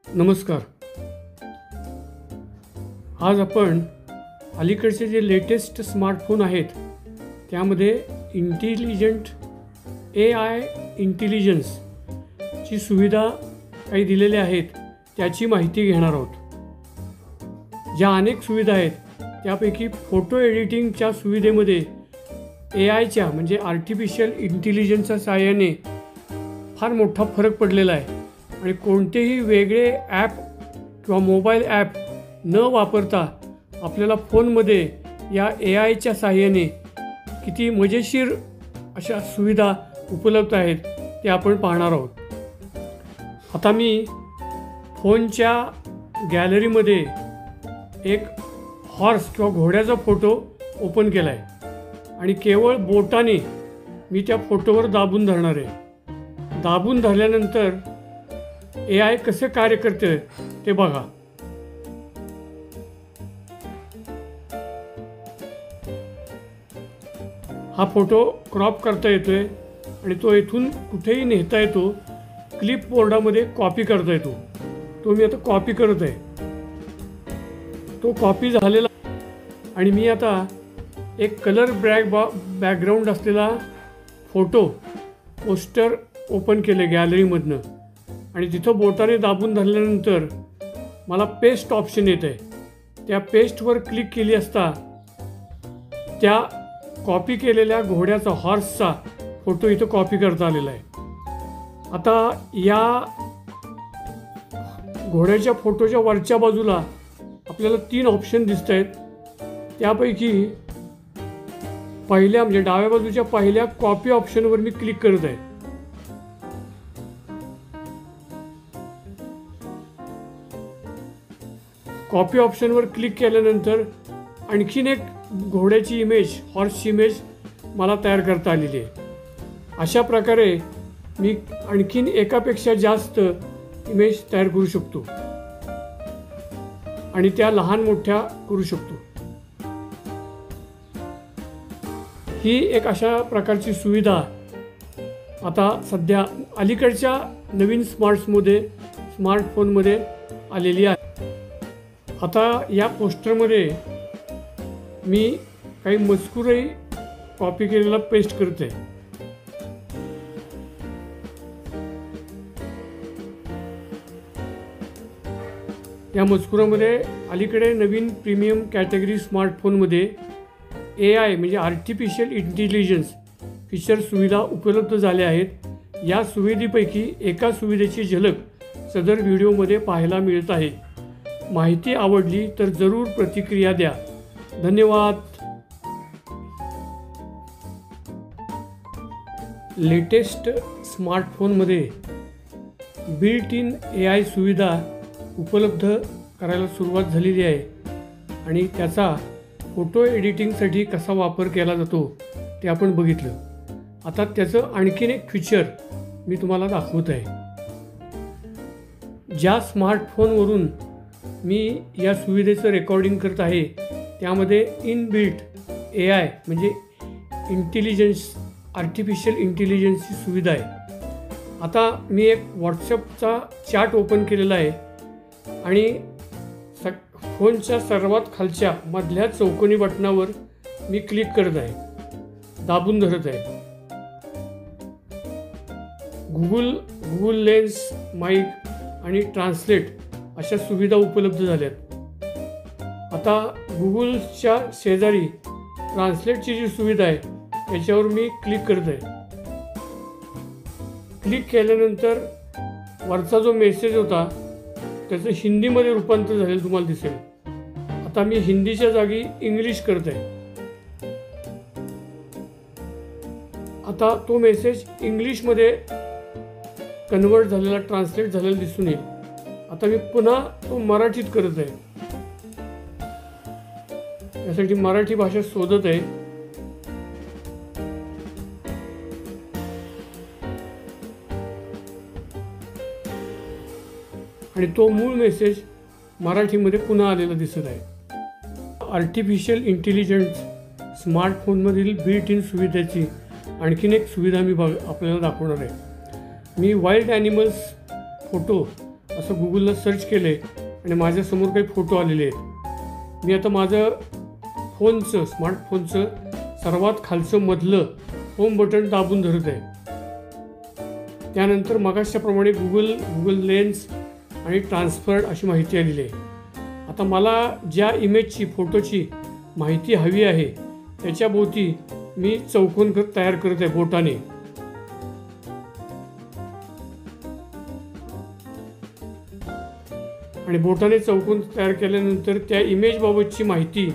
नमस्कार. आज आपण अलीकडचे जे लेटेस्ट स्मार्टफोन आहेत त्यामध्ये इंटेलिजंट AI इंटेलिजन्सची सुविधा काही दिलेल्या आहेत त्याची माहिती घेणार आहोत. ज्या अनेक सुविधा आहेत त्यापैकी फोटो एडिटिंगच्या सुविधेमध्ये AIच्या म्हणजे आर्टिफिशियल इंटेलिजन्सच्या सहाय्याने फार मोठा फरक पडलेला आहे आणि कोणतेही वेगळे ॲप किंवा मोबाईल ॲप न वापरता आपल्याला फोनमध्ये या AIच्या सहाय्याने किती मजेशीर अशा सुविधा उपलब्ध आहेत ते आपण पाहणार आहोत. आता मी फोनच्या गॅलरीमध्ये एक हॉर्स किंवा घोड्याचा फोटो ओपन केला आहे आणि केवळ बोटाने मी त्या फोटोवर दाबून धरणार आहे. दाबून धरल्यानंतर AI कसे कार्य करते ते बघा. हा फोटो क्रॉप करता येतोय आणि तो इथून कुठेही नेता येतो. क्लिपबोर्डामध्ये कॉपी करता येतो. तो मी आता कॉपी करत आहे. तो कॉपी झालेला आणि मी आता एक कलर बॅकग्राऊंड असलेला फोटो पोस्टर ओपन केले गॅलरीमधनं आणि तिथं बोटाने दाबून धरल्यानंतर मला पेस्ट ऑप्शन येत आहे. त्या पेस्टवर क्लिक केली असता त्या कॉपी केलेल्या घोड्याचा हॉर्सचा फोटो इथं कॉपी करता आलेला आहे. आता या घोड्याच्या फोटोच्या वरच्या बाजूला आपल्याला 3 ऑप्शन दिसत आहेत. त्यापैकी पहिल्या म्हणजे डाव्या बाजूच्या पहिल्या कॉपी ऑप्शनवर मी क्लिक करत आहे. कॉपी ऑप्शनवर क्लिक केल्यानंतर आणखीन एक घोड्याची इमेज हॉर्सची इमेज मला तयार करता आलेली आहे. अशा प्रकारे मी आणखीन एकापेक्षा जास्त इमेज तयार करू शकतो आणि त्या लहान मोठ्या करू शकतो. ही एक अशा प्रकारची सुविधा आता सध्या अलीकडच्या नवीन स्मार्टफोनमध्ये आलेली आहे. आता या पोस्टरमध्ये मी काही मजकूरही कॉपी केलेला पेस्ट करते. या मजकुरामध्ये अलीकडे नवीन प्रीमियम कॅटेगरी स्मार्टफोनमध्ये AI म्हणजे आर्टिफिशियल इंटेलिजन्स फीचर सुविधा उपलब्ध झाल्या आहेत. या सुविधेपैकी एका सुविधेची झलक सदर व्हिडिओमध्ये पाहायला मिळत आहे. माहिती आवडली तर जरूर प्रतिक्रिया द्या. धन्यवाद. लेटेस्ट स्मार्टफोनमध्ये बिल्ट इन AI सुविधा उपलब्ध करायला सुरुवात झालेली आहे आणि त्याचा फोटो एडिटिंगसाठी कसा वापर केला जातो ते आपण बघितलं. आता त्याचं आणखीन एक फीचर मी तुम्हाला दाखवत आहे. ज्या स्मार्टफोनवरून मी या सुविधेचं रेकॉर्डिंग करत आहे त्यामध्ये इनबिल्ट AI म्हणजे आर्टिफिशियल इंटेलिजन्सची सुविधा आहे. आता मी एक व्हॉट्सअपचा चॅट ओपन केलेला आहे आणि फोनच्या सर्वात खालच्या मधल्या चौकोनी बटनावर मी क्लिक करत आहे. दाबून धरत आहे. गुगल लेन्स माईक आणि ट्रान्सलेट अशा सुविधा उपलब्ध झाल्यात. आता गुगलच्या शेजारी ट्रान्सलेटची जी सुविधा आहे त्याच्यावर मी क्लिक करत आहे. क्लिक केल्यानंतर वरचा जो मेसेज होता त्याचं हिंदीमध्ये रूपांतर झालेलं तुम्हाला दिसेल. आता मी हिंदीच्या जागी इंग्लिश करत आहे. आता तो मेसेज इंग्लिशमध्ये कन्वर्ट झालेला ट्रान्सलेट झालेला दिसून येईल. आता मी पुन्हा तो मराठीत करत आहे. यासाठी मराठी भाषा शोधत आहे. आणि तो मूळ मेसेज मराठीमध्ये पुन्हा आलेला दिसत आहे. आर्टिफिशियल इंटेलिजन्स स्मार्टफोनमधील बिल्ट इन सुविधेची आणखीन एक सुविधा मी आपल्याला दाखवणार आहे. मी वाईल्ड ॲनिमल्स फोटो असं गुगलला सर्च केलं आहे आणि माझ्यासमोर काही फोटो आलेले आहेत. मी आता माझं स्मार्टफोनचं सर्वात खालचं मधलं होम बटन दाबून धरत आहे. त्यानंतर मगाच्याप्रमाणे गुगल लेन्स आणि ट्रान्सफर्ड अशी माहिती आलेली आहे. आता मला ज्या इमेजची फोटोची माहिती हवी आहे त्याच्याभोवती मी चौकोन तयार करत आहे बोटाने. आणि बोटाने चौकोन तयार केल्यानंतर त्या इमेजबाबतची माहिती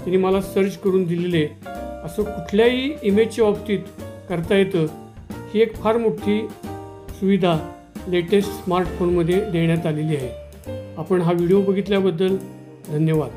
तिने मला सर्च करून दिलेली आहे. असं कुठल्याही इमेजच्या बाबतीत करता येतं. ही एक फार मोठी सुविधा लेटेस्ट स्मार्टफोनमध्ये देण्यात आलेली आहे. आपण हा व्हिडिओ बघितल्याबद्दल धन्यवाद.